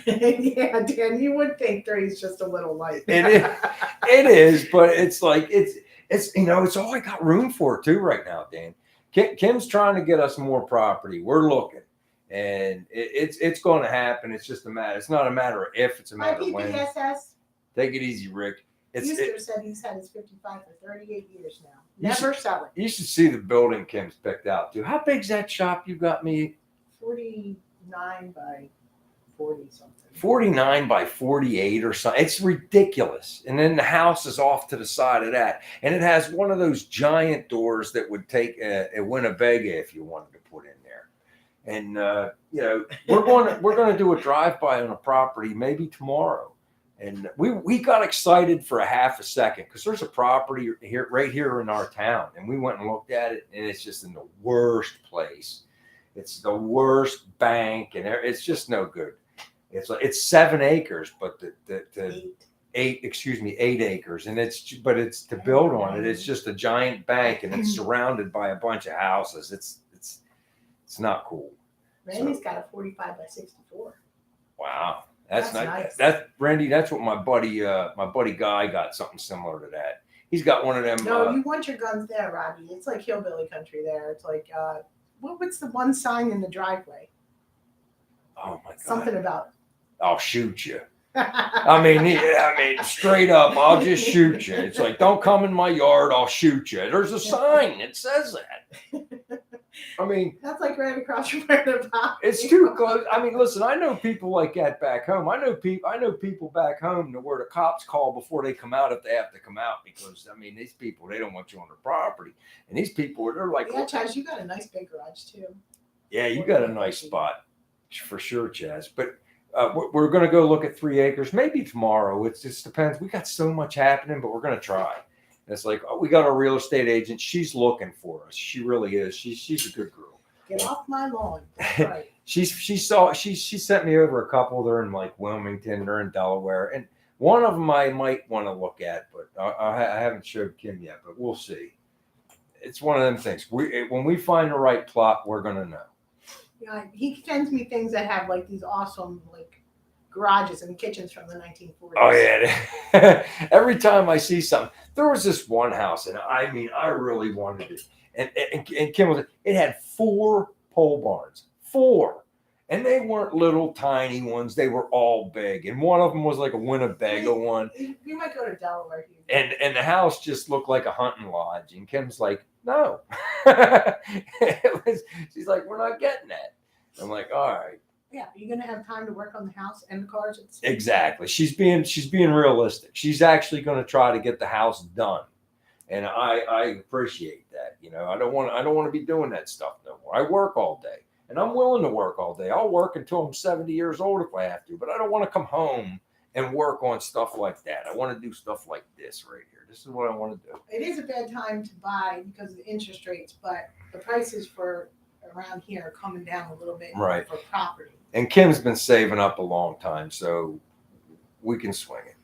Yeah, Dan, you would think 3 is just a little light. It is, but it's like it's it's all I got room for too right now, Dan. Kim's trying to get us more property. We're looking, and it's going to happen. It's just a matter. It's not a matter of if. It's a matter of when. PPSS. Take it easy, Rick. Euster said he's had his 55 for 38 years now. Never sell it. You should see the building Kim's picked out too. How big's that shop you got me? 49 by 40 something. 49 by 48 or something. It's ridiculous. And then the house is off to the side of that. And it has one of those giant doors that would take a Winnebago if you wanted to put in there. And we're going to do a drive-by on a property maybe tomorrow. And we got excited for a half a second because there's a property right here in our town. And we went and looked at it, and it's just in the worst place. It's the worst bank, and it's just no good. It's 7 acres, but the 8 acres, and it's to build on it. It's just a giant bank, and it's surrounded by a bunch of houses. It's not cool. Randy's got a 45 by 64. Wow. That's nice. That's Randy. That's what my buddy Guy got, something similar to that. He's got one of them. No, you want your guns there, Robbie. It's like hillbilly country there. It's like what's the one sign in the driveway? Oh my God! Something about I'll shoot you. I mean, straight up, I'll just shoot you. It's like, don't come in my yard, I'll shoot you. There's a sign that says that. I mean, that's like right across from where the property. It's too close. I mean, listen, I know people like that back home. I know people back home to where the cops call before they come out if they have to come out because I mean these people, they don't want you on their property, and these people, they're like, yeah, Chaz, you got a nice big garage too. Yeah, you got a nice spot for sure, Chaz. But we're going to go look at 3 acres maybe tomorrow. It just depends. We got so much happening, but we're going to try. It's like, we got a real estate agent. She's looking for us. She really is. She's a good girl. Get off my lawn. That's right. she sent me over a couple. They're in like Wilmington. They're in Delaware, and one of them I might want to look at, but I haven't showed Kim yet. But we'll see. It's one of them things. When we find the right plot, we're gonna know. Yeah, he sends me things that have like these awesome like garages and kitchens from the 1940s. Oh yeah. Every time I see something, there was this one house, and I mean, I really wanted it. And Kim was, it had 4 pole barns, 4, and they weren't little tiny ones. They were all big, and one of them was like a Winnebago one. You might go to Delaware. And the house just looked like a hunting lodge. And Kim's like, no. She's like, we're not getting that. I'm like, all right. Yeah, you're gonna have time to work on the house and the cars. Exactly. She's being realistic. She's actually going to try to get the house done, and I appreciate that. You know, I don't want to be doing that stuff no more. I work all day, and I'm willing to work all day. I'll work until I'm 70 years old if I have to, but I don't want to come home and work on stuff like that. I want to do stuff like this right here. This is what I want to do. It is a bad time to buy because of the interest rates, but the prices for around here are coming down a little bit right. for property. And Kim's been saving up a long time, so we can swing it.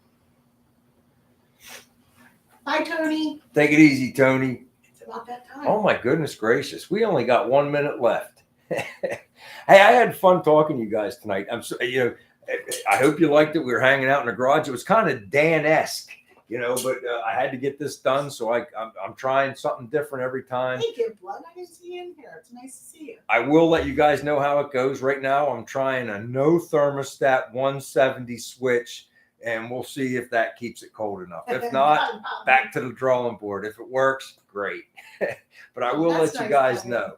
Bye, Tony. Take it easy, Tony. It's about that time. Oh, my goodness gracious. We only got 1 minute left. Hey, I had fun talking to you guys tonight. I hope you liked it. We were hanging out in the garage. It was kind of Dan-esque, but I had to get this done. So I'm trying something different every time. Hey, Give Blood. I didn't see you in here. It's nice to see you. I will let you guys know how it goes. Right now, I'm trying a no thermostat 170 switch, and we'll see if that keeps it cold enough. If not, back to the drawing board. If it works, great. But I will let you guys know.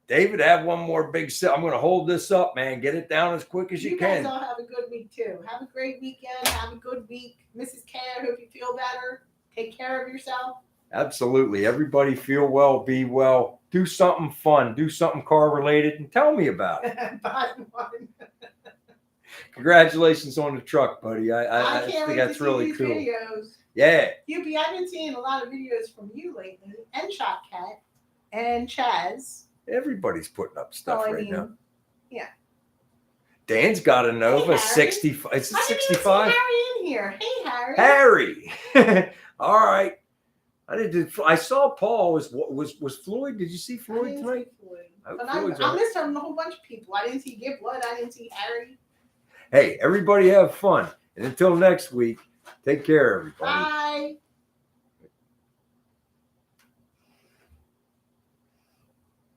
David, have one more big sip. I'm going to hold this up, man. Get it down as quick as you can. You guys all have a good week, too. Have a great weekend. Have a good week. Mrs. K, I hope you feel better. Take care of yourself. Absolutely. Everybody feel well, be well. Do something fun. Do something car-related, and tell me about it. Bye, one. Congratulations on the truck, buddy. I can't think wait that's to see really these cool. videos. Yeah. Hubie, I've been seeing a lot of videos from you lately, and Shot Cat, and Chaz. Everybody's putting up stuff So, I right mean, now. yeah. Dan's got a Nova Harry. 65. It's a I didn't even see 65. Harry in here. Hey, Harry. Harry. All right. I saw Paul. Was Floyd? Did you see I Floyd didn't tonight? see Floyd. Oh, But Floyd's I all right. missed a whole bunch of people. I didn't see Give Blood. I didn't see Harry. Hey, everybody have fun. And until next week, take care, everybody. Bye.